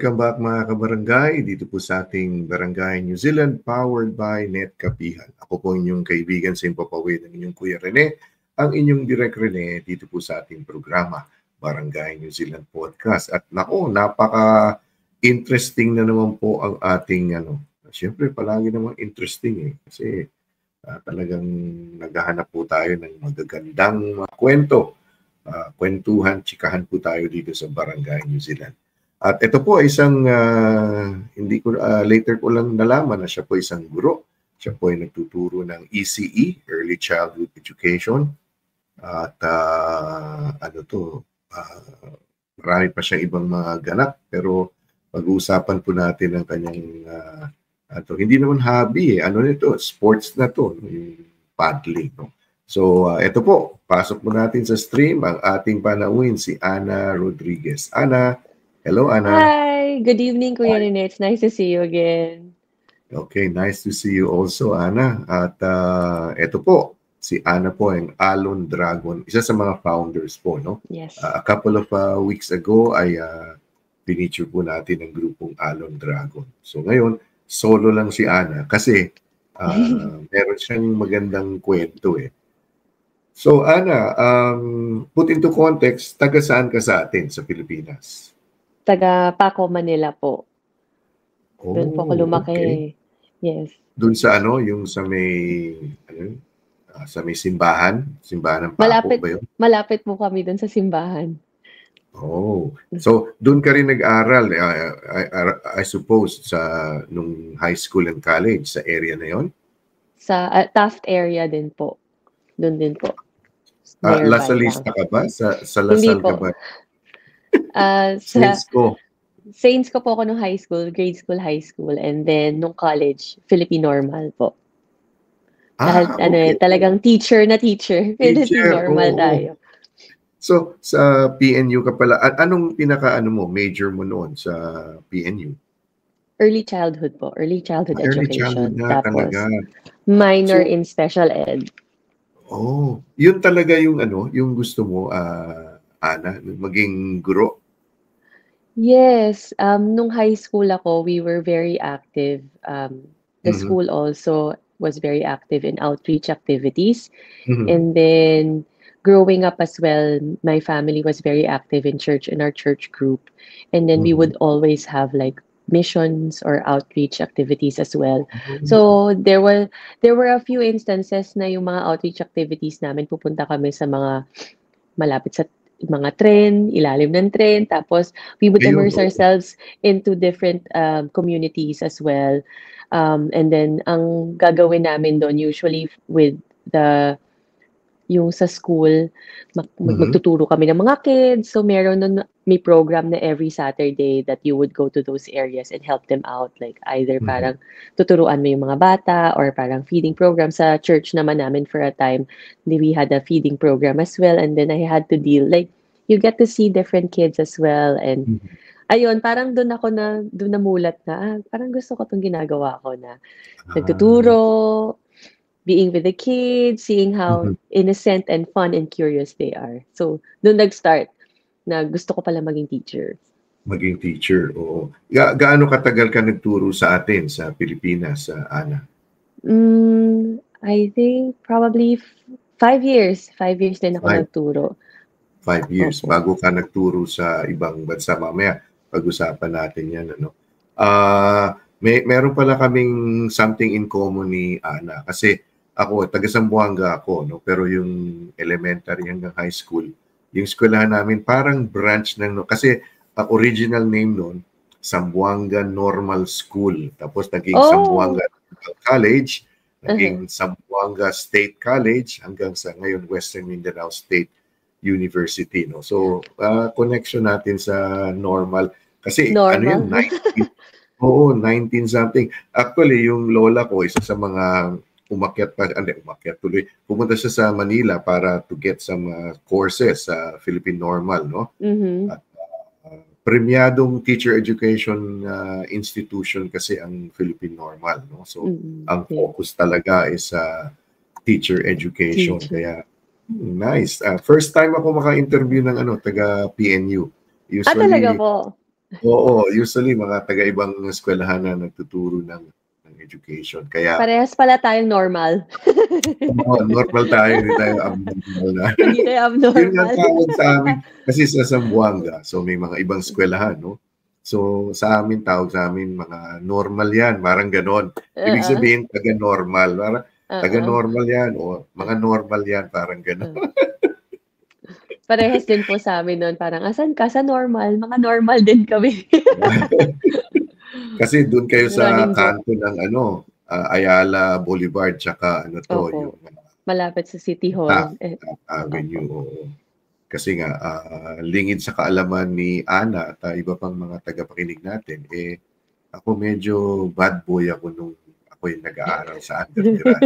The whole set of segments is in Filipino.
welcome back mga kabarangay dito po sa ating Barangay New Zealand powered by Net Kapihan. Ako po inyong kaibigan sa Impapawid, ang inyong Kuya Rene, ang inyong Direk Rene dito po sa ating programa Barangay New Zealand Podcast. At nako, napaka-interesting na naman po ang ating Siyempre palagi naman interesting kasi talagang naghahanap po tayo ng magagandang mga kwento. Kwentuhan, chikahan po tayo dito sa Barangay New Zealand. At ito po ay isang, later ko lang nalaman na siya po isang guro. Siya po ay nagtuturo ng ECE, Early Childhood Education. At marami pa siyang ibang mga ganap. Pero pag-uusapan po natin ang kanyang, hindi naman hobby sports na to, yung paddling. No? So, ito po, pasok po natin sa stream ang ating panauhin, si Ana Rodriguez. Ana, hello, Ana. Hi! Good evening, Kuya Rene. It's nice to see you again. Okay, nice to see you also, Ana. At ito po, si Ana po ang Alon Dragon, isa sa mga founders po, no? Yes. A couple of weeks ago ay pinitsure po natin ang grupong Alon Dragon. So ngayon, solo lang si Ana kasi meron siyang magandang kwento So Ana, put into context, taga saan ka sa atin sa Pilipinas? Taga Paco, Manila po. Doon po ako lumaki. Okay. Yes. Doon sa yung sa may simbahan ng Paco ba yun? Malapit po kami doon sa simbahan. Oh. So doon ka rin nag-aral I suppose nung high school and college sa area na yon? Sa Taft area din po. Doon din po. La Salista ka ba? Sa Lasal ka ba? Saints ko po ako nung high school, grade school, high school, and then nung college, Philippine Normal po. Dahil talagang teacher. Philippine Normal tayo. So, sa PNU ka pala, anong major mo noon sa PNU? Early childhood po. Early childhood education. Early childhood na talaga. Minor in special ed. Oh, yun talaga yung yung gusto mo, Ana, maging guro? Yes. Nung high school ako, we were very active. The school also was very active in outreach activities. And then growing up as well, my family was very active in our church group. And then we would always have like missions or outreach activities as well. So there were a few instances na yung mga outreach activities namin, pupunta kami sa mga malapit sa mga tren, ilalim ng tren, tapos we would immerse ourselves into different communities as well. And then ang gagawin namin doon usually with yung sa school, magtuturo kami ng mga kids. So may program na every Saturday that you would go to those areas and help them out. Like either parang tuturuan mo yung mga bata or parang feeding program. Sa church naman namin for a time, we had a feeding program as well. And then I had to deal, like you get to see different kids as well. And ayun, parang doon namulat na, parang gusto ko itong ginagawa ko na nagtuturo, being with the kids, seeing how innocent and fun and curious they are. So, doon nag-start na gusto ko pala maging teacher. Maging teacher, oo. Gaano katagal ka nagturo sa atin sa Pilipinas, Ana? I think probably 5 years. 5 years din ako nagturo. 5 years. Bago ka nagturo sa ibang bansa. Mamaya, pag-usapan natin yan. Meron pala kaming something in common ni Ana. Kasi ako, taga Zamboanga ako, no? Pero yung elementary hanggang high school, yung eskwelahan namin parang branch kasi ang original name noon, Zamboanga Normal School. Tapos naging Zamboanga College, naging Zamboanga State College, hanggang sa ngayon Western Mindanao State University. No? So, connection natin sa normal. Kasi ano yun, 19 something. Actually, yung lola ko, isa sa mga umakyat tuloy. Pumunta siya sa Manila para to get some courses sa Philippine Normal, no? At premiadong teacher education institution kasi ang Philippine Normal, no? So, ang focus talaga is teacher education. Kaya, nice. First time ako maka-interview ng taga PNU. Usually, talaga po? Oo, usually mga taga-ibang eskwelahan na nagtuturo ng education. Kaya, Parehas pala tayong normal. normal tayo, hindi tayo abnormal na. Hindi tayo Yun nga ang abnormal. tawag sa amin. Kasi sa Zamboanga, so may mga ibang eskwelahan, no? So sa amin, tawag sa amin, mga normal yan, parang ganon. Ibig Oo. sabihin, taga-normal. Parang, Oo. taga-normal yan, o mga normal yan, parang ganon. Parehas din po sa amin noon. Parang, asan ka? Sa normal. Mga normal din kami. Kasi doon kayo sa Running joke. kanto ng Ayala Boulevard, tsaka ano to, yung Opo. Malapit sa City Taft, Hall. Taft Opo. Avenue, oo. Kasi nga, lingid sa kaalaman ni Ana at iba pang mga tagapakinig natin, ako medyo bad boy ako nung ako yung nag-aaral sa undergrad.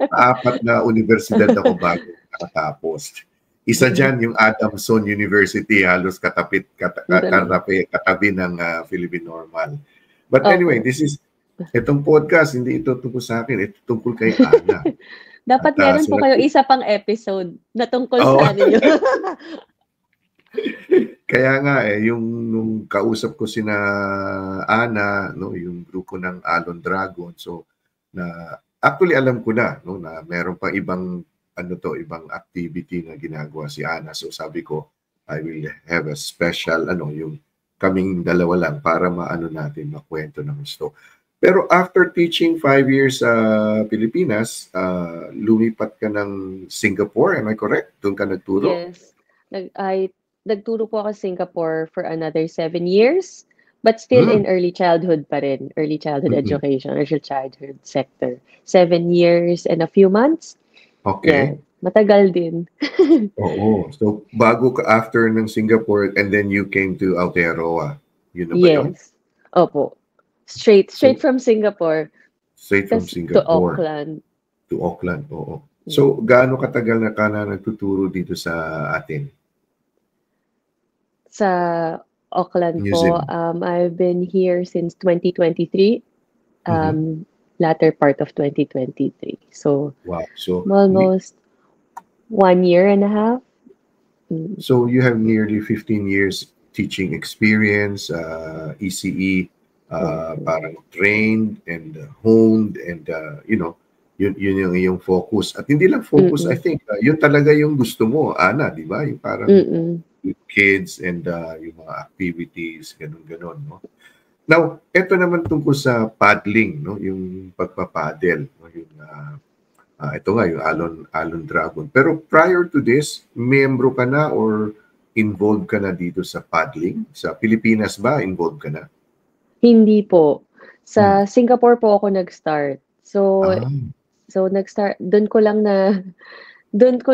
Apat na universidad ako bago nakatapos. Isa dyan yung Adamson University, halos katabi ng Philippine Normal. But anyway, Opo. itong podcast, hindi ito tungkol sa akin, ito tungkol kay Ana. Dapat meron po kayo isa pang episode na tungkol sa ano yun. Kaya nga yung nung kausap ko sina Ana, no, yung grupo ng Alon Dragon, so na actually alam ko na, no, na meron pang ibang activity na ginagawa si Ana. So sabi ko, I will have a special yung kaming dalawa lang para maano natin makwento ng gusto. Pero after teaching 5 years sa Pilipinas, lumipat ka ng Singapore, am I correct? Doon ka nagturo? Yes. Nagturo po ako sa Singapore for another 7 years, but still in early childhood pa rin. Early childhood education, early childhood sector. 7 years and a few months. Okay. Yeah, matagal din. Oo. So, bago ka after ng Singapore and then you came to Aotearoa. Yun na ba yun? Yes. Opo. Straight from Singapore. Straight from To Singapore. Auckland. To Auckland, oo. So, gaano katagal na ka na nagtuturo dito sa atin? Sa Auckland New po, Zealand. I've been here since 2023. Latter part of 2023. So, wow. So, almost 1 year and a half. So, you have nearly 15 years teaching experience, ECE, parang trained and honed and, yun yung iyong focus. At hindi lang focus, I think, yun talaga yung gusto mo, Ana, di ba? Yung parang with kids and yung mga activities, ganun-ganon, no? Now, eto naman tungkol sa paddling, no? Yung pagpapaddle, no? Yung, ito nga, yung Alon Dragon. Pero prior to this, membro ka na or involved ka na dito sa paddling? Sa Pilipinas ba, involved ka na? Hindi po. Sa Singapore po ako nag-start. So nag-start, doon ko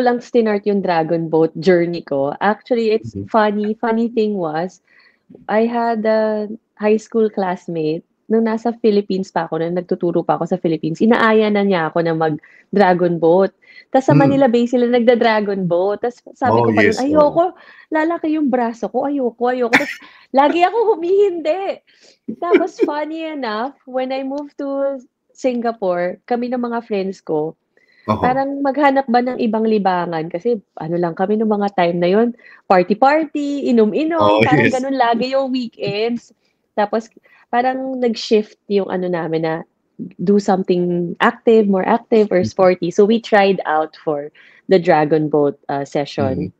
lang stinart yung Dragon Boat journey ko. Actually, it's funny thing was, I had a high school classmate nung nasa Philippines pa ako, nung nagtuturo pa ako sa Philippines. Inaaya na niya ako na mag-dragon boat. Tapos sa Manila Bay sila nagda-dragon boat. Tapos sabi ko pa nun, ayoko, lalaki yung braso ko, ayoko. Tapos lagi ako humihindi. Tapos funny enough, when I moved to Singapore, kami ng mga friends ko, parang maghanap ba ng ibang libangan kasi ano lang kami nung mga time na yon, party-party, inom-inom, parang ganun lagi yung weekends. Tapos parang nag-shift yung ano namin na do something active, more active or sporty. So we tried out for the Dragon Boat session.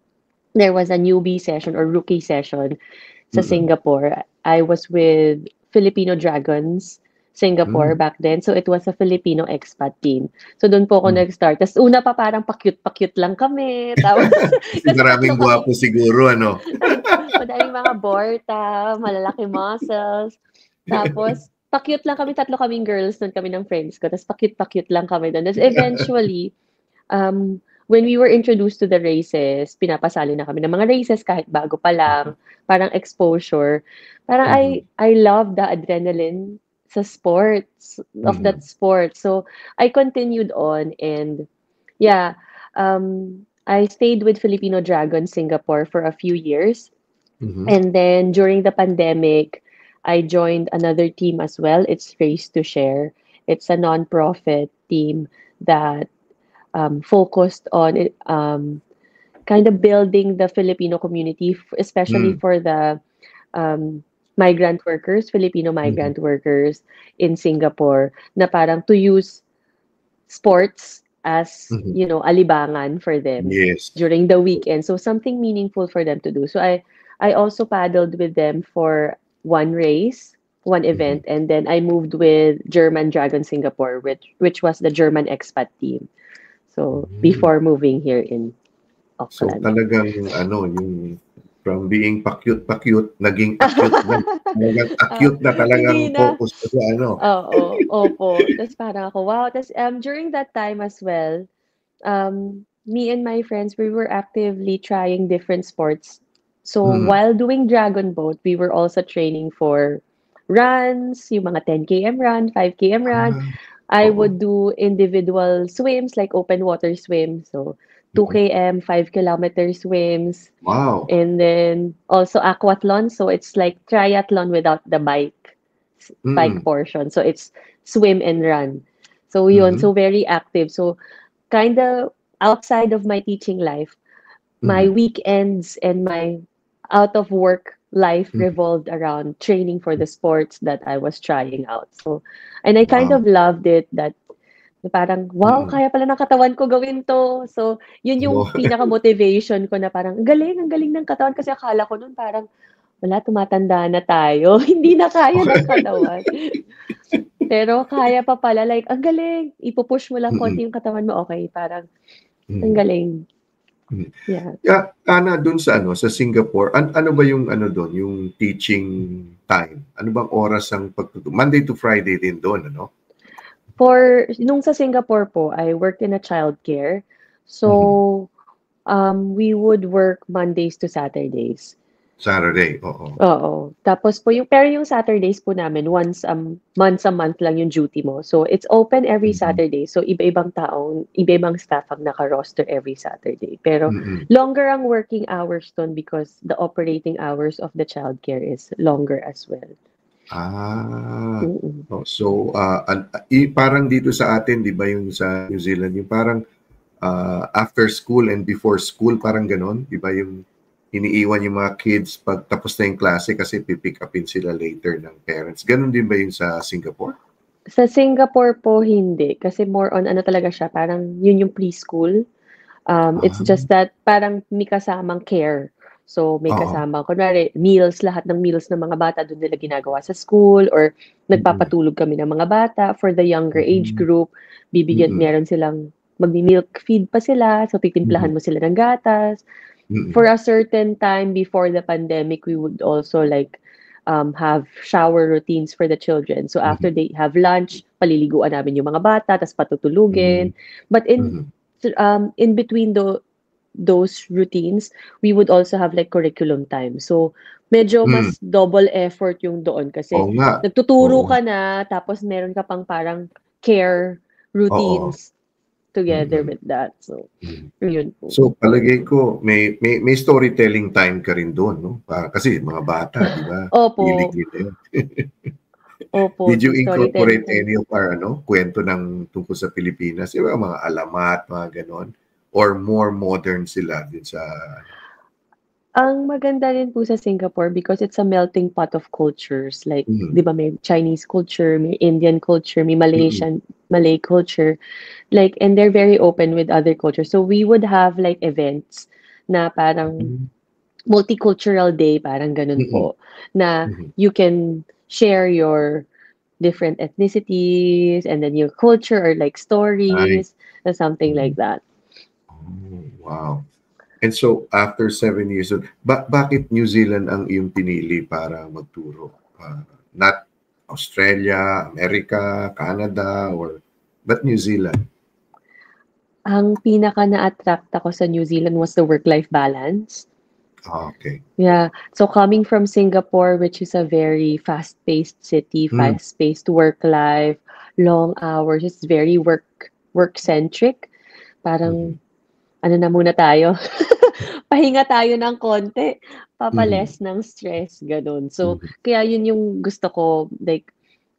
There was a newbie session or rookie session sa Singapore. I was with Filipino Dragons Singapore back then. So it was a Filipino expat team. So doon po ako nag-start. Tapos una pa parang pa-cute lang kami. Tapos maraming gwapo siguro, ano? Madaming mga borta, malalaki muscles. Tapos pa-cute lang kami, tatlo kaming girls doon kami ng friends ko. Tapos pa-cute lang kami doon. Tapos eventually, when we were introduced to the races, pinapasali na kami ng mga races kahit bago pa lang, parang exposure. Parang I love the adrenaline sa sports, of that sport. So I continued on and yeah, I stayed with Filipino Dragon Singapore for a few years. And then during the pandemic, I joined another team as well. It's Race to Share. It's a non-profit team that focused on kind of building the Filipino community, especially for the migrant workers, Filipino Mhm. migrant workers in Singapore na parang to use sports as, Mhm. alibangan for them Yes. during the weekend. So something meaningful for them to do. So I also paddled with them for one race, one Mhm. event, and then I moved with German Dragon Singapore, which was the German expat team. So Hmm. before moving here in So Auckland. talagang ano, yung from being pa-cute, naging acute na. Talagang Ah, acute na hindi talagang na. focus mo sa ano. Oo, opo. Tapos parang ako, wow. Tapos during that time as well, me and my friends, we were actively trying different sports. So Mhm. while doing Dragon Boat, we were also training for runs, yung mga 10 km run, 5 km run. Ah, I oo. would do individual swims like open water swim. So Mhm. 2 km, 5 km swims. Wow. And then also aquathlon. So it's like triathlon without the bike Mm. portion. So it's swim and run. So yun, Mhm. so very active. So kind of outside of my teaching life, my Mhm. weekends and my out of work life Mhm. revolved around training for the sports that I was trying out. So, and I kind Wow. of loved it that parang, wow, Mm. kaya pala ng katawan ko gawin to. So, yun yung Oo. pinaka-motivation ko na parang, ang galing ng katawan. Kasi akala ko nun parang, wala, tumatanda na tayo. Hindi na kaya ng katawan. Pero kaya pa pala, like, ang galing. Ipupush mo lang Mm. konti yung katawan mo, okay, parang, ang Mm. galing. Mm. Yeah. Ana, dun sa ano, sa Singapore, ano ba yung ano doon, yung teaching time? Ano bang oras ang pagtuturo? Monday to Friday din doon, ano? Nung sa Singapore po, I worked in a childcare. Mhm. So, we would work Mondays to Saturdays. Saturday, oo. Oo. Tapos po pero yung Saturdays po namin once a month lang yung duty mo. So, it's open every Mhm. Saturday. So, iba-ibang staff ang naka-roster every Saturday. Pero Mm. longer ang working hours dun because the operating hours of the childcare is longer as well. Ah. Mm. Oh, so, parang dito sa atin, 'di ba yung sa New Zealand, yung parang after school and before school, parang gano'n, 'di ba yung iniiwan yung mga kids pag tapos na yung klase kasi pipick upin sila later ng parents. Gano'n din ba yung sa Singapore? Sa Singapore po hindi, kasi more on ano talaga siya, parang yun yung preschool. It's Ah, just that parang may kasamang care. So may oo. kasamang kunwari meals, lahat ng meals ng mga bata dun nila ginagawa sa school or Mm. nagpapatulog kami ng mga bata. For the younger age Mm. group, Mm. meron silang magmi-milk feed pa sila, so Mm. titimplahan mo sila ng gatas. For Mm. a certain time before the pandemic, we would also like have shower routines for the children. So after Mhm. they have lunch, paliliguan namin yung mga bata, tapos Mhm. patutulugin. But Mhm. in between those routines, we would also have like curriculum time. So medyo Hmm. mas double effort yung doon Oo kasi nga. nagtuturo Oo. ka na tapos meron ka pang parang care Oo. routines together Mm. with that. So Mm. yun po. So, palagay ko may storytelling time ka rin do'n 'no? Kasi mga bata, 'di ba, hilig Opo, nila 'yun. opo, Did you storytelling incorporate time. any of our ano, kuwento ng tungkol sa Pilipinas? Yung mga alamat, mga gano'n? Or more modern sila din sa ano? Ang maganda rin po sa Singapore because it's a melting pot of cultures. Like, Mm. 'di ba may Chinese culture, may Indian culture, may Mm. Malay culture. Like, and they're very open with other cultures. So we would have like events na parang Hmm. multicultural day, parang ganun Mm. po, na Mhm. you can share your different ethnicities and then your culture or like Nice. stories or something Mm. like that. Oh, wow. And so, after 7 years, bakit New Zealand ang iyong pinili para magturo? Not Australia, America, Canada, or but New Zealand? Ang pinaka na-attract ako sa New Zealand was the work-life balance. Okay. Yeah. So coming from Singapore, which is a very fast-paced city, Mm. fast-paced work life, long hours, it's very work-centric. Mhm. Parang ano na muna tayo, pahinga tayo ng konti, Mhm. papaless ng stress, gano'n. So, Mhm. kaya yun yung gusto ko, like,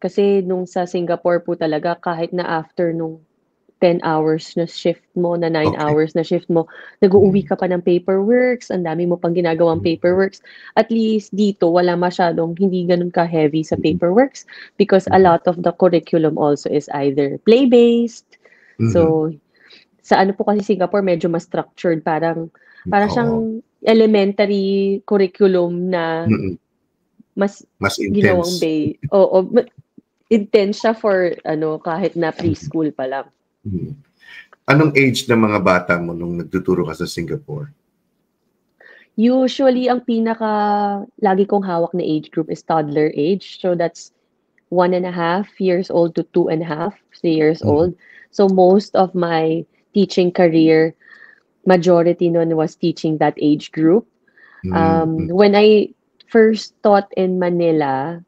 kasi nung sa Singapore po talaga, kahit na after nung 10 hours na shift mo, na 9 Okay. hours na shift mo, nag-uuwi ka pa ng paperworks, ang dami mo pang ginagawang paperworks. At least dito, wala masyadong, hindi ganun ka-heavy sa paperworks because a lot of the curriculum also is either play-based. So, sa ano po kasi Singapore, medyo mas structured. Parang Oo. siyang elementary curriculum na mas Mas ginawang intense. Oo, intense siya for kahit na preschool pa lang. Anong age ng mga bata mo nung nagtuturo ka sa Singapore? Usually, ang lagi kong hawak na age group is toddler age. So that's 1.5 years old to 2.5, 3 years old. So most of my teaching career, majority nun was teaching that age group. When I first taught in Manila,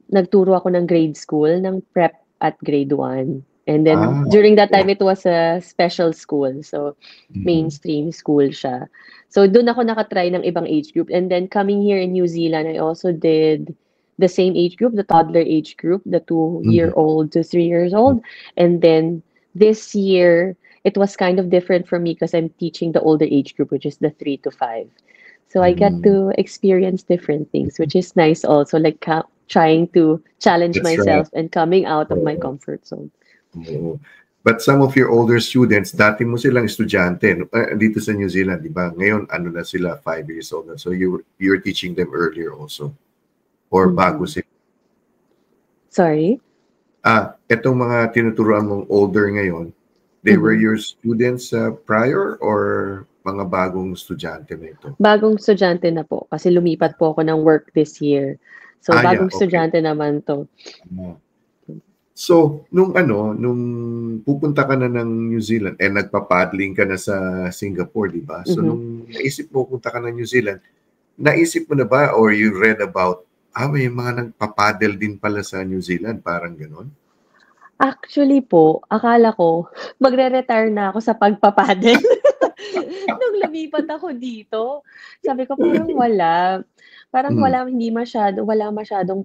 nagturo ako ng grade school, ng prep at grade 1. And then, during that time, it was a special school. So, mainstream school siya. So, doon ako nakatry ng ibang age group. And then, coming here in New Zealand, I also did the same age group, the toddler age group, the 2-year-old to 3 years old. And then, this year, it was kind of different for me because I'm teaching the older age group, which is the 3 to 5. So, I get to experience different things, which is nice also, like trying to challenge myself and coming out of my comfort zone. But some of your older students, dati mo silang estudyante dito sa New Zealand, di ba? Ngayon, ano na sila, 5 years old na. So you're teaching them earlier also? Or bago sila? Sorry? Itong mga tinuturuan mong older ngayon, they were your students prior or mga bagong estudyante na ito? Bagong estudyante na po kasi lumipat po ako ng work this year. So, bagong estudyante naman to. So, nung pupunta ka na ng New Zealand, nagpa-paddling ka na sa Singapore, di ba? So, nung naisip mo punta ka ng New Zealand, naisip mo na ba or you read about, may mga nagpa-paddle din pala sa New Zealand, parang ganon? Actually po, akala ko, magre-retire na ako sa pagpapaddle. Nung lumipat ako dito, sabi ko parang wala. Parang wala masyadong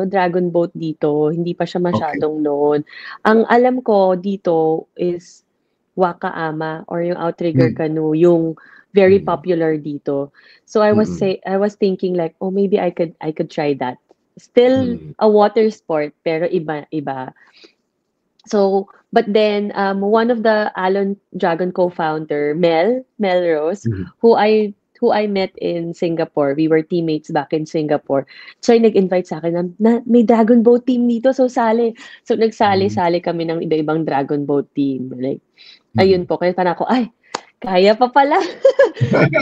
dragon boat dito. Hindi pa siya masyadong known. Ang alam ko dito is Waka Ama or yung outrigger canoe, yung very popular dito. So I was thinking like, oh, maybe I could try that. Still a water sport pero iba. So, but then one of the Alon Dragon co-founder, Mel Rose, who I met in Singapore. We were teammates back in Singapore. So, nag-invite sa akin na may Dragon Boat team dito, so sali. So, nagsali-sali kami ng iba-ibang Dragon Boat team. Like, ayun po. Kaya parang ako, kaya pa pala.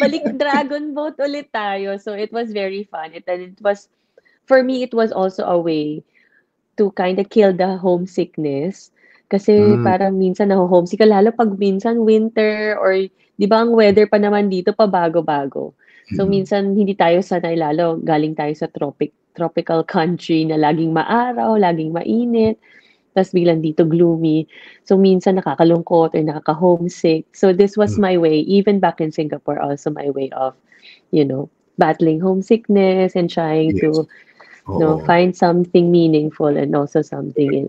Balik Dragon Boat ulit tayo. So, it was very fun. For me, it was also a way to kind of kill the homesickness. Kasi parang minsan naho-homesick ka, lalo pag minsan winter or di ba ang weather pa naman dito pabago-bago. So minsan hindi tayo sanay, lalo galing tayo sa tropical country na laging maaraw, laging mainit, tapos biglang dito gloomy. So minsan nakakalungkot or nakaka-homesick. So this was my way, even back in Singapore, also my way of, battling homesickness and trying to find something meaningful and also something in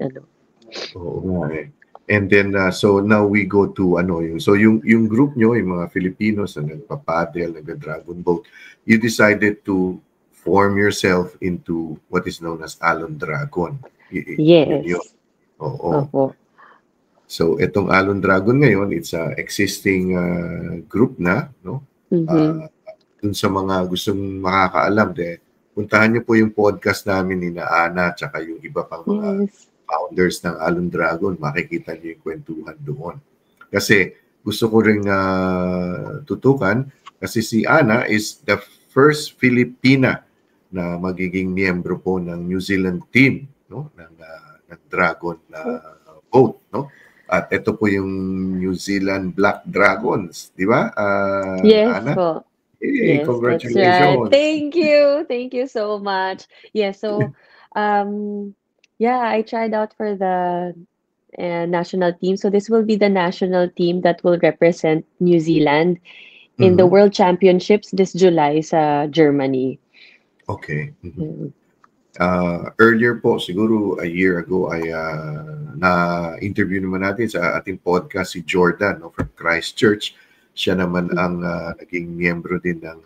And then so now we go to yung group nyo, yung mga Filipinos na nagpa-paddle, nag-dragon boat, you decided to form yourself into what is known as Alon Dragon. Yes. Opo. So itong Alon Dragon ngayon, it's a existing group na, no? Dun sa mga gustong makakaalam, puntahan niyo po yung podcast namin ni Ana tsaka yung iba pang mga founders ng Alon Dragon. Makikita niyo yung kwentuhan doon. Kasi gusto ko ring tutukan kasi si Ana is the first Filipina na magiging miyembro po ng New Zealand team, no, ng Dragon boat, no? At ito po yung New Zealand Black Dragons, di ba? Yes Ana? po. Hey, yes, congratulations. that's right. Thank you so much. Yeah, so I tried out for the national team. So this will be the national team that will represent New Zealand in the World Championships this July sa Germany. Okay. Earlier po, siguro a year ago, ay na-interview naman natin sa ating podcast si Jordan, no, from Christchurch. Siya naman ang naging miyembro din ng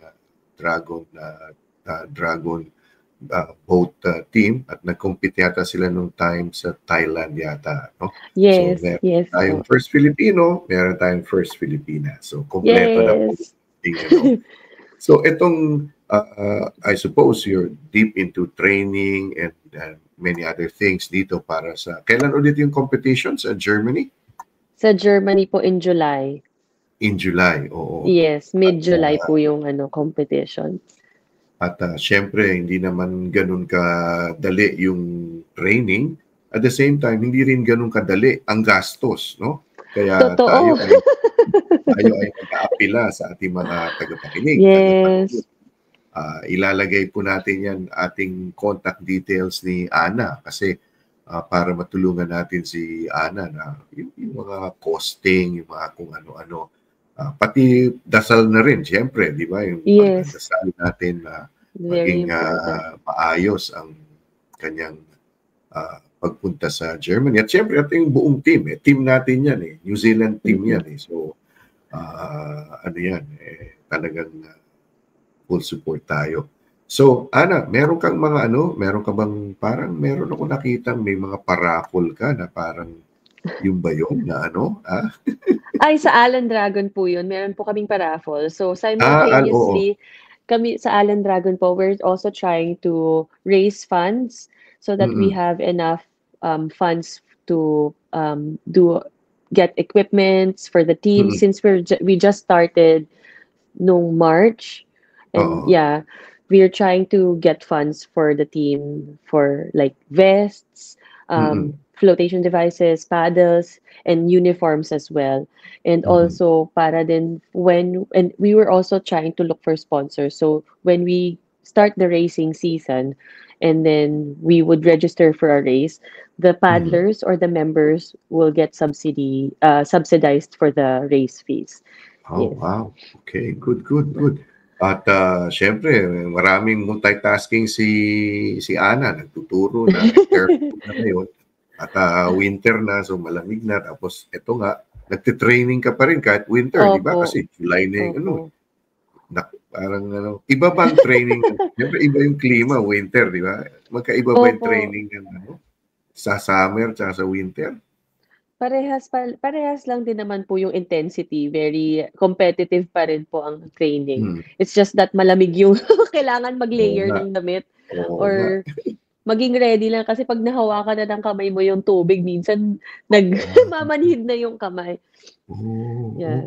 Dragon boat team at nag-compete yata sila nung time sa Thailand yata, no? Yes, so yes tayong po. first Filipino, meron tayong first Filipina. So kompleto na po. Yes. Ano. So itong I suppose you're deep into training and many other things dito para sa kailan ulit yung competition sa Germany? Sa Germany po in July. In July, oo. Yes, mid-July po yung competition. At syempre, hindi naman ganun kadali yung training. At the same time, hindi rin ganun kadali ang gastos, no? Kaya Totoo. tayo ay mag-aapila sa ating mga tagapakinig. Yes. Ilalagay po natin yan ating contact details ni Ana kasi para matulungan natin si Ana na yung mga costing, yung mga kung ano-ano. Pati dasal na rin, siyempre, di ba? Yung pagdasal natin na maging maayos ang kanyang pagpunta sa Germany. At siyempre, ito yung buong team. Team natin yan. New Zealand team yan. So, ano yan, talagang full support tayo. So, Ana, meron kang mga meron ka bang parang meron ako nakita may mga paraffol ka na parang yung ba yun na Ay, sa Allen Dragon po yun. Meron po kaming paraffol. So, simultaneously, kami sa Allen Dragon po, we're also trying to raise funds so that we have enough funds to get equipments for the team since we just started nung March. And yeah, we're trying to get funds for the team for like vests, flotation devices, paddles, and uniforms as well. And also para din and we were also trying to look for sponsors. So when we start the racing season and then we would register for a race, the paddlers or the members will get subsidized for the race fees. Oh, yes. Wow. Okay, good. At syempre, maraming multitasking si Ana, nagtuturo na, na ngayon. At winter na, so malamig na. Tapos ito nga, nagte-training ka pa rin kahit winter, di ba? Kasi July na yung parang iba ba ang training? Siyempre, iba yung klima, winter, di ba? Magkaiba ba yung training sa summer at sa winter? Parehas lang din naman po yung intensity. Very competitive pa rin po ang training. It's just that malamig yung kailangan mag-layer ng damit. Or maging ready lang kasi pag nahawakan na ng kamay mo yung tubig, minsan nagmamanhid na yung kamay.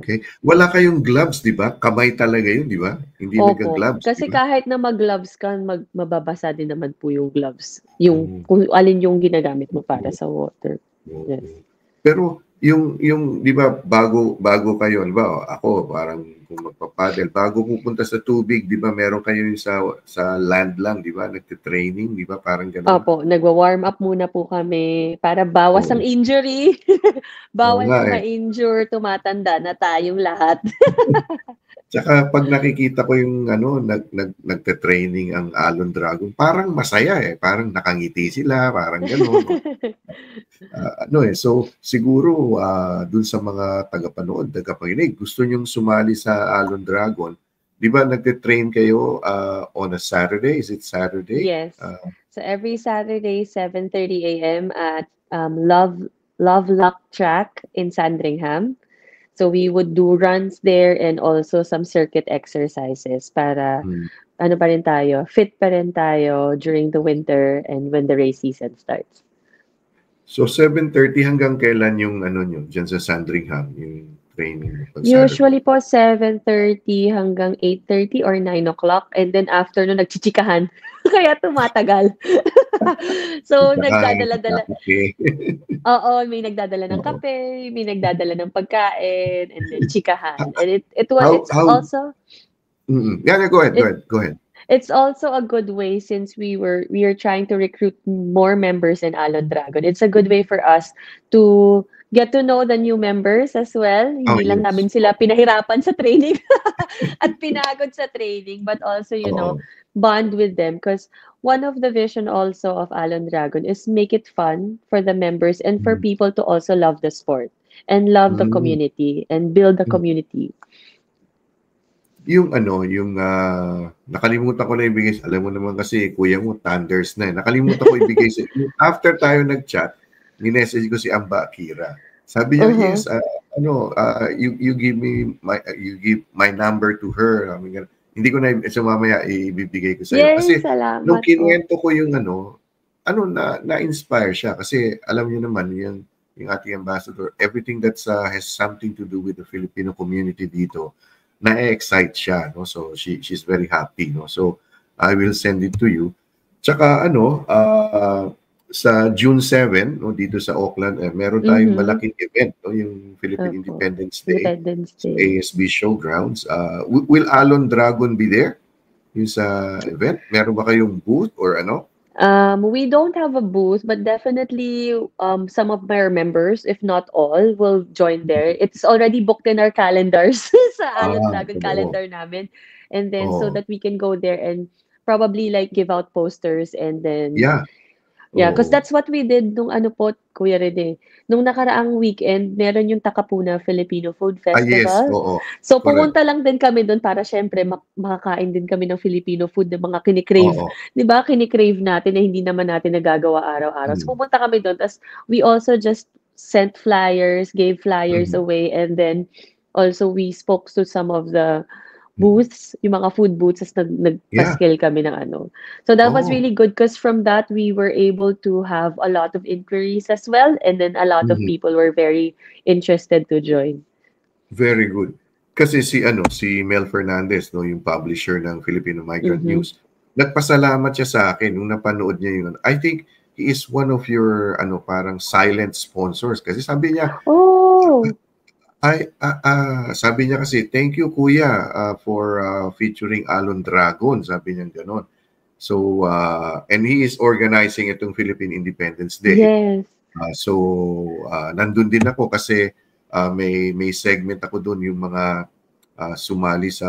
Okay. Wala kayong gloves, di ba? Kamay talaga yun, di ba? Hindi nagka-gloves. Kasi kahit na mag-gloves ka, mababasa din naman po yung gloves. Yung kung alin yung ginagamit mo para sa water. Yes. Pero yung di ba bago kayo, di ba? Ako parang kung magpapadel, bago pupunta sa tubig, di ba meron kayo sa land lang, di ba? Nagte-training, di ba? Parang gano'n. Opo, nagwa-warm up muna po kami para bawas ang injury. Bawal na ma-injure, tumatanda na tayong lahat. Tsaka pag nakikita ko yung nagte-training ang Allen Dragon, parang masaya parang nakangiti sila, parang gano'n. So siguro dun sa mga tagapanood, tagapakinig, gusto nyong sumali sa Allen Dragon, di ba nagte-train kayo on a Saturday? Is it Saturday? Yes. So every Saturday, 7:30 a.m. at Lovelock Track in Sandringham. So we would do runs there and also some circuit exercises para pa rin tayo, fit pa rin tayo during the winter and when the race season starts. So 7:30 hanggang kailan yung nyo dyan sa Sandringham, yung training? Usually po 7:30 hanggang 8:30 or 9 o'clock and then after no nagchichikahan. Kaya tumatagal. So nagdadala-dala. Oo, may nagdadala ng kape, may nagdadala ng pagkain, and then chikahan. And it's also go ahead. It's also a good way since we are trying to recruit more members in Allen Dragon. It's a good way for us to get to know the new members as well. Oh, Hindi lang yes. namin sila pinahirapan sa training at pinagod sa training, but also, Oo. bond with them. Because one of the vision also of Alon Dragon is make it fun for the members and for Mm. people to also love the sport and love the Mm. community and build the Mm. community. Yung nakalimutan ko na ibigay, alam mo naman kasi kuya mo thunders na. Nakalimutan ko ibigay sa after tayo nag-chat, minessage ko si Amba Akira. Sabi niya, yes, you give my number to her. Hindi ko na mamaya ibibigay ko sa iyo. Yes, Kasi nung salamat po. kinuwento ko yung na-inspire siya kasi alam niyo naman yung ating ambassador, everything that has something to do with the Filipino community dito, na-excite siya, no? So she's very happy, no? So I will send it to you. Tsaka sa June 7, no, dito sa Auckland, meron tayong malaking event, no, yung Philippine Independence Day sa ASB Showgrounds. Will Alon Dragon be there? Yung sa event? Meron ba kayong booth or ano? We don't have a booth, but definitely some of our members, if not all, will join there. It's already booked in our calendars sa Alon Dragon calendar namin. And then so that we can go there and probably like give out posters and then because that's what we did nung Kuya Rene. Nung nakaraang weekend, meron yung Takapuna Filipino Food Festival. Yes, so pumunta lang din kami doon para syempre makakain din kami ng Filipino food na mga kinikrave. 'Di ba? Kinikrave natin na hindi naman natin nagagawa araw-araw. So pumunta kami doon. Tapos we also just sent flyers, gave flyers away, and then also we spoke to some of the booths, yung mga food booths, as nagpa-scale kami ng So that was really good because from that, we were able to have a lot of inquiries as well. And then a lot of people were very interested to join. Very good. Kasi si Mel Fernandez, no, yung publisher ng Filipino Migrant News, nagpasalamat siya sa akin nung napanood niya yun. I think he is one of your parang silent sponsors. Kasi sabi niya, sabi niya kasi, thank you kuya for featuring Alon Dragon, sabi niya gano'n. So, and he is organizing itong Philippine Independence Day. Yes. Nandun din ako kasi may segment ako doon yung mga sumali sa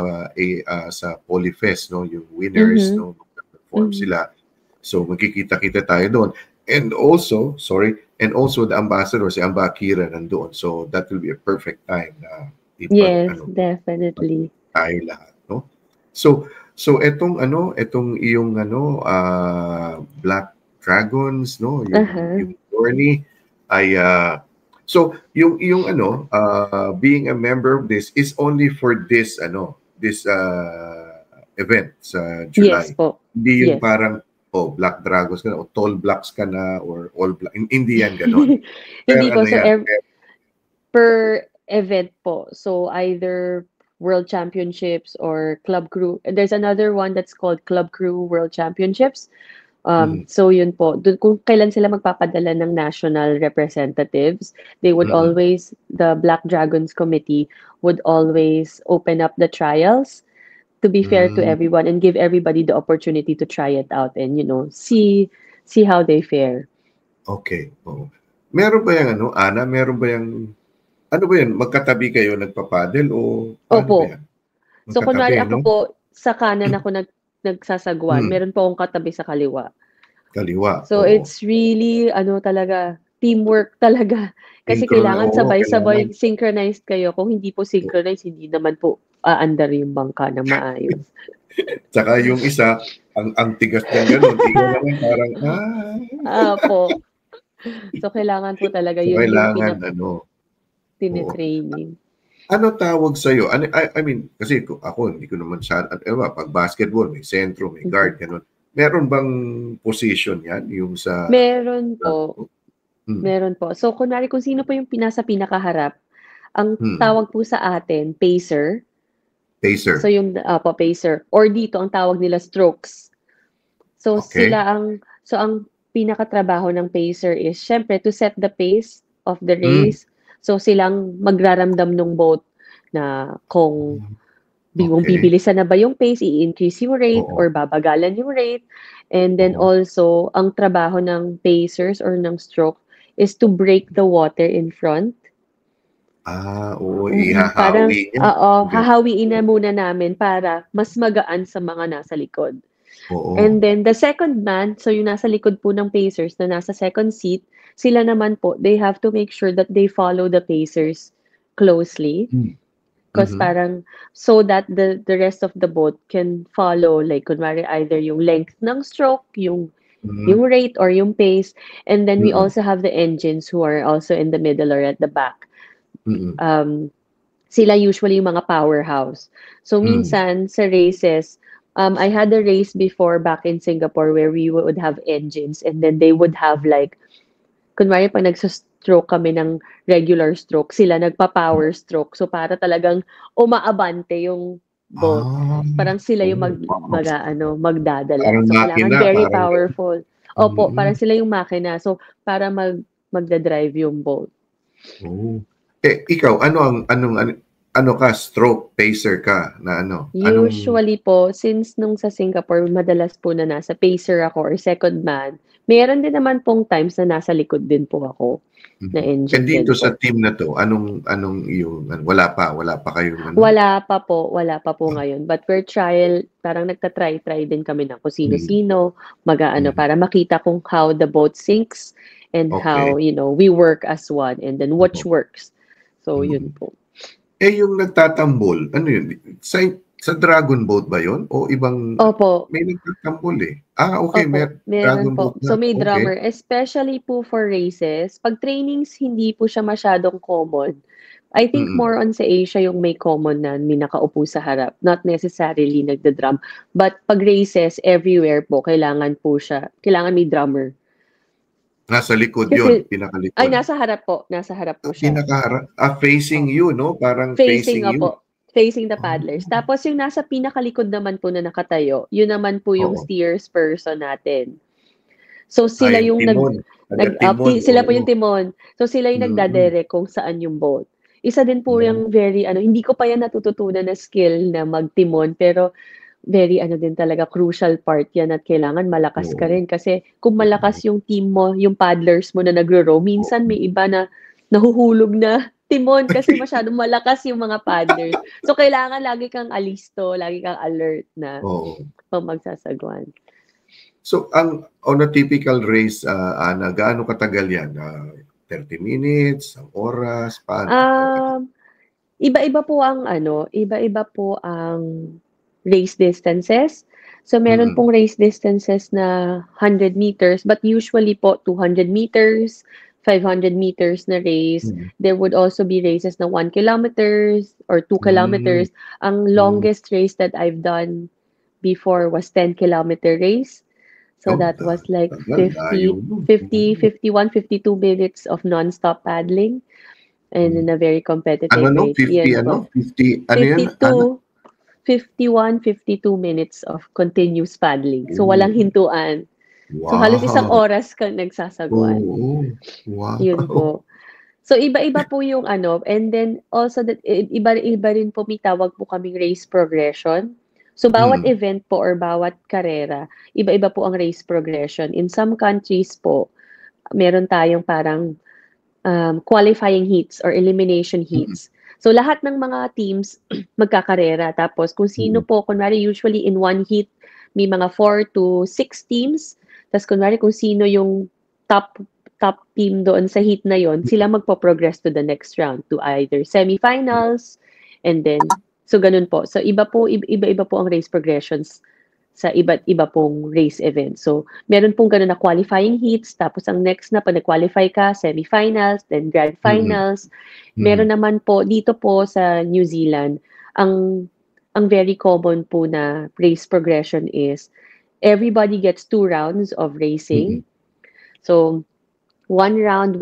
Polyfest, no, yung winners, no, perform sila. So, magkikita-kita tayo doon. And also the ambassador, si Amba Akira, nandoon. So that will be a perfect time na definitely. Tayo lahat, no? So etong iyong Black Dragons, no, yung journey ay so yung being a member of this is only for this event sa July. Yes po. Hindi yung parang Black Dragons ka na, o Tall Blacks ka na, or All Black. Hindi yan ganon. Hindi po. So, per event po. So, either World Championships or Club Crew. There's another one that's called Club Crew World Championships. So, yun po. Kung kailan sila magpapadala ng national representatives, they would always, the Black Dragons Committee would always open up the trials to be fair to everyone and give everybody the opportunity to try it out and see how they fare. Okay. Meron ba yung Ana, meron ba yung magkatabi kayo nagpapadel o Opo. So kunwari ako po sa kanan ako nagsasagwan, meron po akong katabi sa kaliwa. So it's really talaga teamwork talaga. Kasi kailangan sabay-sabay synchronized kayo. Kung hindi po synchronized, hindi naman po aandar yung bangka na maayos. Tsaka yung isa, ang tigas niya gano'n. Ikaw naman parang, po. So, kailangan po talaga yun yung tinitraining. Ano tawag sa'yo? I mean, kasi ako, hindi ko naman pag basketball, may sentro, may guard, gano'n. Meron bang position yan? Yung sa... Meron po. Meron po. So, kunwari kung sino po yung nasa pinakaharap, ang tawag po sa atin, pacer. Pacer. So, yung pacer. Or dito, ang tawag nila strokes. So, ang pinakatrabaho ng pacer is, syempre, to set the pace of the race. So, silang magraramdam ng boat na kung bibilisan na ba yung pace, i-increase yung rate, or babagalan yung rate. And then also, ang trabaho ng pacers or ng stroke is to break the water in front. Oo, Parang, ihahawi niya. hahawiin na muna namin para mas magaan sa mga nasa likod. Oo. And then the second man, so yung nasa likod po ng pacers na nasa second seat, sila naman po, they have to make sure that they follow the pacers closely. Because parang, so that the rest of the boat can follow, like, kunwari, either yung length ng stroke, yung rate or yung pace. And then we also have the engines who are also in the middle or at the back. Sila usually yung mga powerhouse. So minsan sa races, I had a race before back in Singapore where we would have engines and then they would have like, kunwari pag nagsastroke kami ng regular stroke, sila nagpa-power stroke. So para talagang umaabante yung boat. Parang sila yung magdadala. Parang So kailangan makina, very parang powerful. Opo, parang sila yung makina. So para magdadrive yung boat. Ikaw, ano ka, stroke pacer ka na ano? Usually po, since nung sa Singapore, madalas po na nasa pacer ako or second man, meron din naman pong times na nasa likod din po ako na engine din dito po. sa team na to, anong yung wala pa kayong ano? Wala pa po ngayon. But we're parang nagta-try din kami ng kung sino-sino, para makita kung how the boat sinks and how, we work as one and then which works. So, yun po. Yung nagtatambol, ano yun? Sa Dragon Boat ba yun? O ibang... Opo. May nagtatambol eh. Okay. Opo, meron po. So may drummer. Especially po for races. Pag trainings, hindi po siya masyadong common. I think more on sa Asia yung may common na may nakaupo sa harap. Not necessarily nagda-drum. But pag races, everywhere po, kailangan may drummer. Nasa likod yun, pinakalikod. Ay, nasa harap po siya. Pinakaharap. Facing you, no? Parang facing you. Facing the paddlers. Tapos yung nasa pinakalikod naman po na nakatayo, yun naman po yung steers person natin. So sila yung sila po yung timon. So sila yung nagdadirect kung saan yung boat. Isa din po yung very hindi ko pa yan natututunan na skill na magtimon, pero very din talaga, crucial part yan at kailangan malakas ka rin kasi kung malakas yung team mo, yung paddlers mo na nagro-row, minsan may iba na nahuhulog na timon kasi masyadong malakas yung mga paddlers. So kailangan lagi kang alisto, lagi kang alert na pag magsasagwan. So on a typical race, Ana, gaano katagal yan? 30 minutes, ang oras, paano? Iba-iba po ang race distances. So, meron pong race distances na 100 meters, but usually po 200 meters, 500 meters na race. There would also be races na 1 kilometers or 2 kilometers. Ang longest race that I've done before was 10-kilometer race. So, that was like 51, 52 minutes of non-stop paddling and in a very competitive race. 50, 51, 52 minutes of continuous paddling. So, walang hintuan. Wow. So, halos isang oras kang nagsasagwan. Wow. Yun po. So, iba-iba po yung and then also, iba rin po, may tawag po kaming race progression. So, bawat event po or bawat karera, iba-iba po ang race progression. In some countries po, meron tayong parang qualifying heats or elimination heats. So, lahat ng mga teams magkakarera. Tapos, kung sino po, kunwari, usually in one heat, may mga 4 to 6 teams. Tapos, kunwari, kung sino yung top team doon sa heat na yon, sila magpo-progress to the next round, to either semifinals, and then, so ganun po. So, iba-iba po ang race progressions sa iba't iba pong race event. So, meron pong ganun na qualifying heats, tapos ang next na, pag nag-qualify ka, semifinals, then grand finals. Meron naman po, dito po sa New Zealand, ang very common po na race progression is, everybody gets 2 rounds of racing. So, 1 round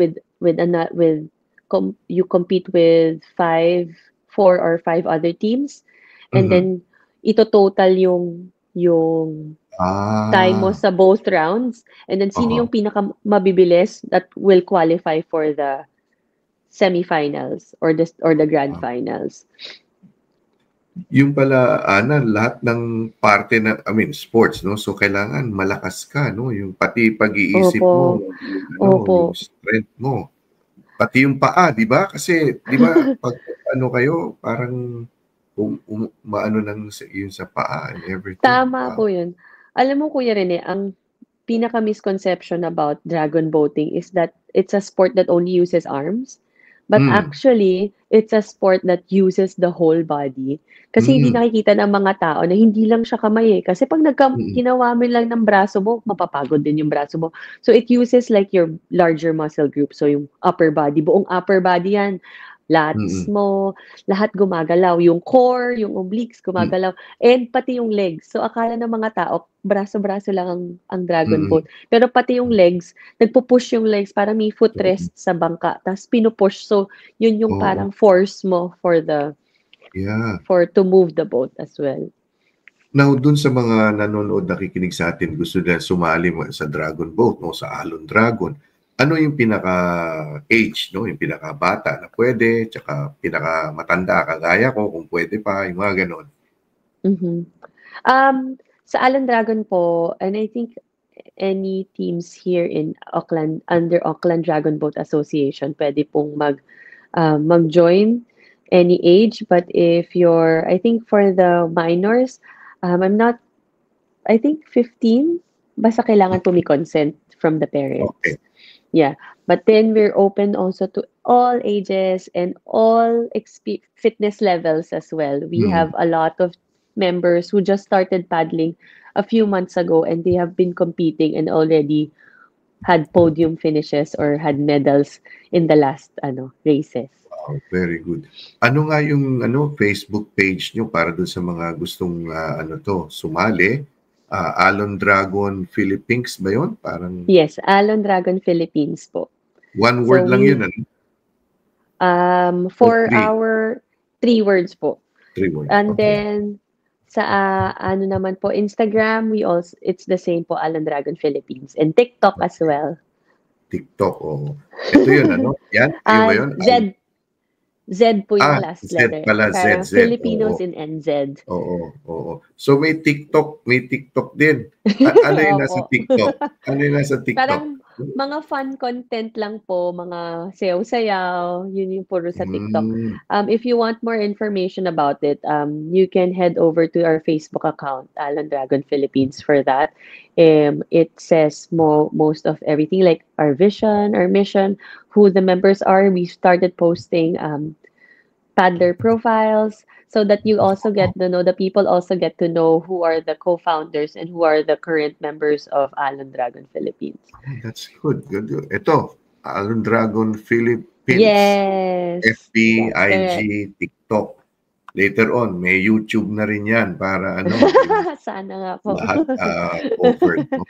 you compete with 4 or 5 other teams, and then, ito total yung time mo sa both rounds, and then sino yung pinaka mabibilis that will qualify for the semifinals or the grand finals. Yung pala, Ana, lahat ng parte na, I mean, sports, no? So, kailangan malakas ka, no? Yung pati pag-iisip mo, Opo, yung, yung opo. strength mo. Pati yung paa, di ba? Kasi, di ba, pag ano kayo, parang maano ng yun sa paa and everything. Tama Wow. po yun. Alam mo, Kuya Rene, ang pinaka-misconception about dragon boating is that it's a sport that only uses arms. But Mm, actually, it's a sport that uses the whole body. Kasi hindi mm, nakikita ng mga tao na hindi lang siya kamay eh. Kasi pag mm, ginawa mo lang ng braso mo, mapapagod din yung braso mo. So it uses like your larger muscle group. So yung upper body, buong upper body yan. Lats mm, mo, lahat gumagalaw. Yung core, yung obliques mm, gumagalaw. And pati yung legs. So akala ng mga tao, braso-braso lang ang dragon mm, boat. Pero pati yung legs, nagpo-push yung legs para may oo, footrest sa bangka. Tapos pinu-push. So yun yung oo, parang force mo yeah. for to move the boat as well. Now, dun sa mga nanonood, nakikinig sa atin, gusto nila sumali sa Dragon Boat o sa Alon Dragon, ano yung pinaka-age, no? Yung pinaka-bata na pwede, tsaka pinaka-matanda, kagaya ko, kung pwede pa, yung mga ganon. Mhm. Sa Allen Dragon po, and I think any teams here in Auckland, under Auckland Dragon Boat Association, pwede pong mag-join any age. But if you're, I think for the minors, I'm not, I think 15, basta kailangan po may consent from the Okay. parents. Yeah. But then we're open also to all ages and all fitness levels as well. We Hmm. have a lot of members who just started paddling a few months ago and they have been competing and already had podium finishes or had medals in the last races. Wow, very good. Ano nga yung Facebook page nyo para dun sa mga gustong sumali? Alon Dragon Philippines ba yun? Parang Yes, Alon Dragon Philippines po. one So word lang yun, we ano? Or for three? our 3 words po. Three words. And Okay. then sa ano naman po Instagram, it's the same po Alon Dragon Philippines and TikTok as well. TikTok, oo. Ito yun, ano? Yan? Yun ba yun? Z po yung last Z letter. pala, Parang Z. Oo. Filipinos in NZ. Oo, oo. So may TikTok din. Ano yung nasa Opo. TikTok? Ano yung nasa TikTok? Parang mga fun content lang po, mga sayaw-sayaw, yun yung puro sa TikTok. Hmm, If you want more information about it, you can head over to our Facebook account, Alon Dragon Philippines, for that. It says most of everything, like our vision, our mission, who the members are. We started posting paddler profiles so that you also get to know, the people also get to know who are the co-founders and who are the current members of Alon Dragon Philippines. that's good. Good. Ito, Alon Dragon Philippines. Yes, FB, that's correct. IG, TikTok. Later on, may YouTube na rin yan para yung Sana nga po. lahat covered. No?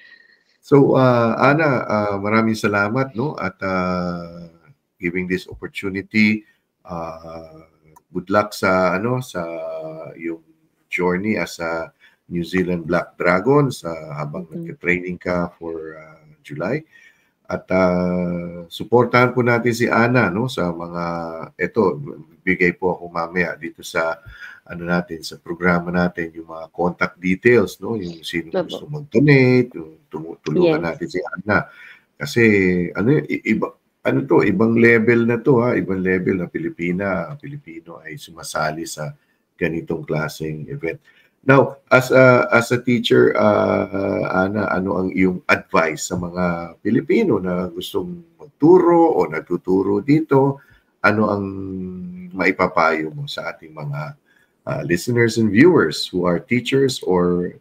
So, Ana, maraming salamat, no? At giving this opportunity. Good luck sa sa yung journey as a New Zealand Black Dragon habang nagka-training ka for July. At suportahan po natin si Ana, no, sa mga bigay po ako mamaya dito sa natin sa programa natin yung mga contact details, no, yung sino gusto mag-donate, yung tulungan natin si Ana. Kasi ibang level na to, ibang level na Pilipino ay sumasali sa ganitong klaseng event. Now, as a teacher, Ana, ano ang iyong advice sa mga Pilipino na gustong magturo o nagtuturo dito? Ano ang maipapayo mo sa ating mga listeners and viewers who are teachers or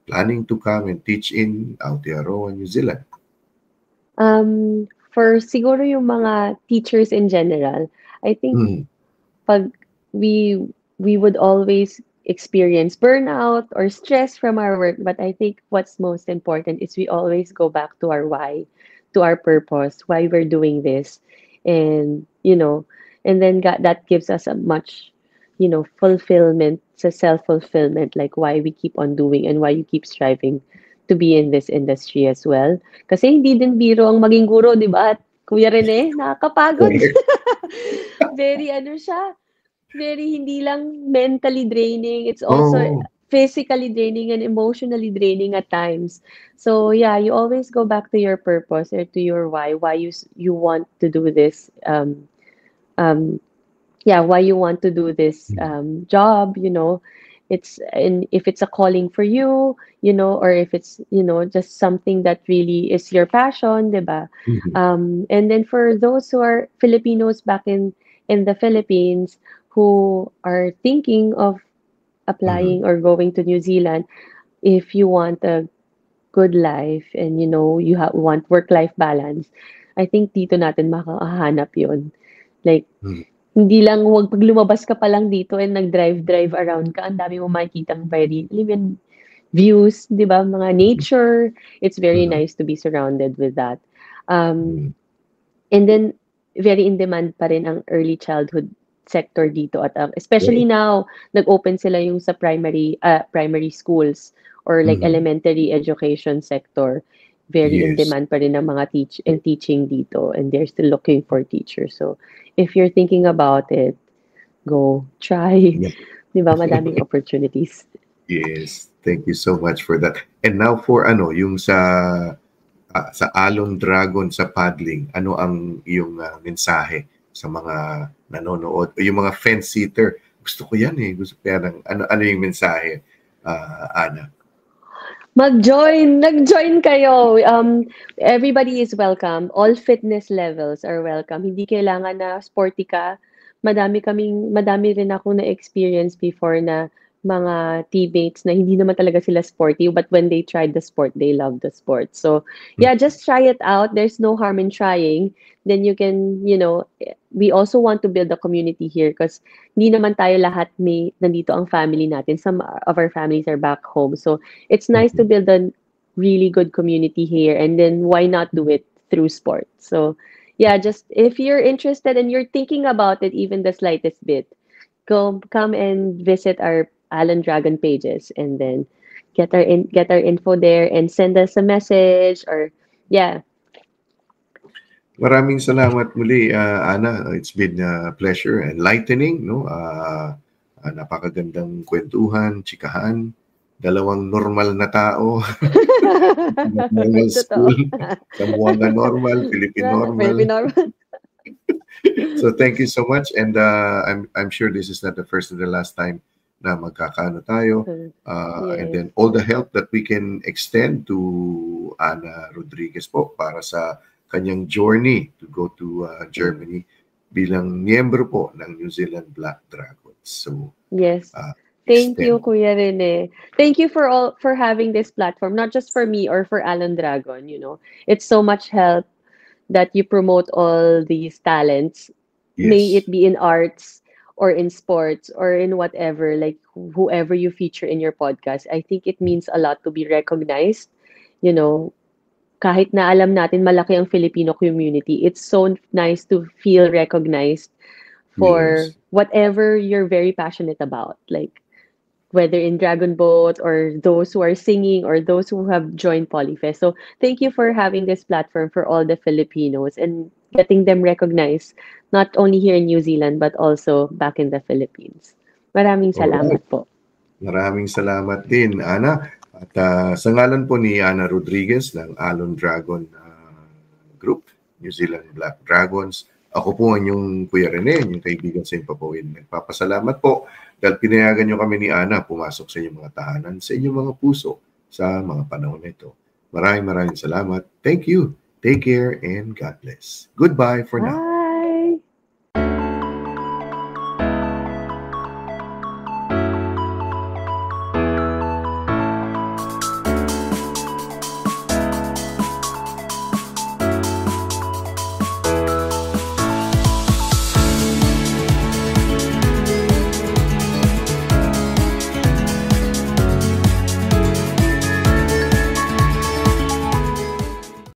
planning to come and teach in Aotearoa, New Zealand? For siguro yung mga teachers in general, I think pag we would always experience burnout or stress from our work, but I think what's most important is we always go back to our why, to our purpose, why we're doing this. And and then that gives us a much fulfillment, sa self-fulfillment, like why we keep on doing and why you keep striving to be in this industry as well. Kasi hindi din biro ang maging guro, di ba? Kuya Rene, nakakapagod. Very siya. very hindi lang mentally draining, it's also Oh. physically draining and emotionally draining at times. So yeah, you always go back to your purpose or to your why you want to do this. Um, yeah, why you want to do this job, it's, and if it's a calling for you, or if it's, just something that really is your passion, diba? Mhm. And then for those who are Filipinos back in the Philippines who are thinking of Mhm. applying or going to New Zealand, if you want a good life and want work-life balance, I think dito natin makakahanap yon. Like, Mhm. hindi lang, wag pag lumabas ka pa lang dito and nag-drive around ka, ang dami mo makikitang very, alam mo yun, views, 'di ba? Mga nature. It's very Mhm. nice to be surrounded with that. Um, Mhm. and then very in demand pa rin ang early childhood sector dito at especially Oh. now nag-open sila yung sa primary schools or like Mhm. elementary education sector. Very in Yes. demand pa rin ng mga teaching dito, and they're still looking for teachers. So if you're thinking about it, go try. Yeah. 'Di ba, madaming opportunities. Yes. Thank you so much for that. And now for yung sa Alon Dragon sa paddling, ano ang iyong mensahe sa mga nanonood o yung mga fence-sitter? Gusto ko yan eh. Gusto ko yan. Ano yung mensahe, Ana? Nag-join kayo. Everybody is welcome. All fitness levels are welcome. Hindi kailangan na sporty ka. Madami rin ako na experience before na mga teammates na hindi naman talaga sila sporty, but when they tried the sport, they love the sport. So, yeah, just try it out. There's no harm in trying. Then you can, we also want to build a community here because hindi naman tayo lahat nandito ang family natin. Some of our families are back home. So, it's nice to Mhm. build a really good community here, and then why not do it through sport? So yeah, just if you're interested and you're thinking about it even the slightest bit, come and visit our Alan Dragon pages, and then get our info there and send us a message, or yeah. Maraming salamat muli, Ana. It's been a pleasure, enlightening, no? Napakagandang kwentuhan, chikahan, dalawang normal na tao, normal Totoo. school, Zamboanga normal, Philippine normal. Philippine. So thank you so much, and I'm sure this is not the first and the last time na magkakaano tayo. And Yes. then all the help that we can extend to Ana Rodriguez po para sa kanyang journey to go to Germany bilang miyembro po ng New Zealand Black Dragons. So Yes. Thank you, extend. Kuya Rene. Thank you for having this platform, not just for me or for Alan Dragon, It's so much help that you promote all these talents, may Yes. it be in arts or in sports or in whatever, like whoever you feature in your podcast. I think it means a lot to be recognized, you know, kahit na alam natin malaki ang Filipino community, it's so nice to feel recognized for Yes. whatever you're very passionate about. Like whether in Dragon Boat or those who are singing or those who have joined Polyfest. So thank you for having this platform for all the Filipinos and getting them recognized, not only here in New Zealand, but also back in the Philippines. Maraming All right. salamat po. Maraming salamat din, Ana. At sa ngalan po ni Ana Rodriguez ng Alon Dragon Group, New Zealand Black Dragons, ako po ang inyong Kuya Rene, yung kaibigan sa Impapawid. Nagpapasalamat po dahil pinayagan nyo kami ni Ana pumasok sa inyong mga tahanan, sa inyong mga puso sa mga panahon na ito. Maraming salamat. Thank you. Take care and God bless. Goodbye for now.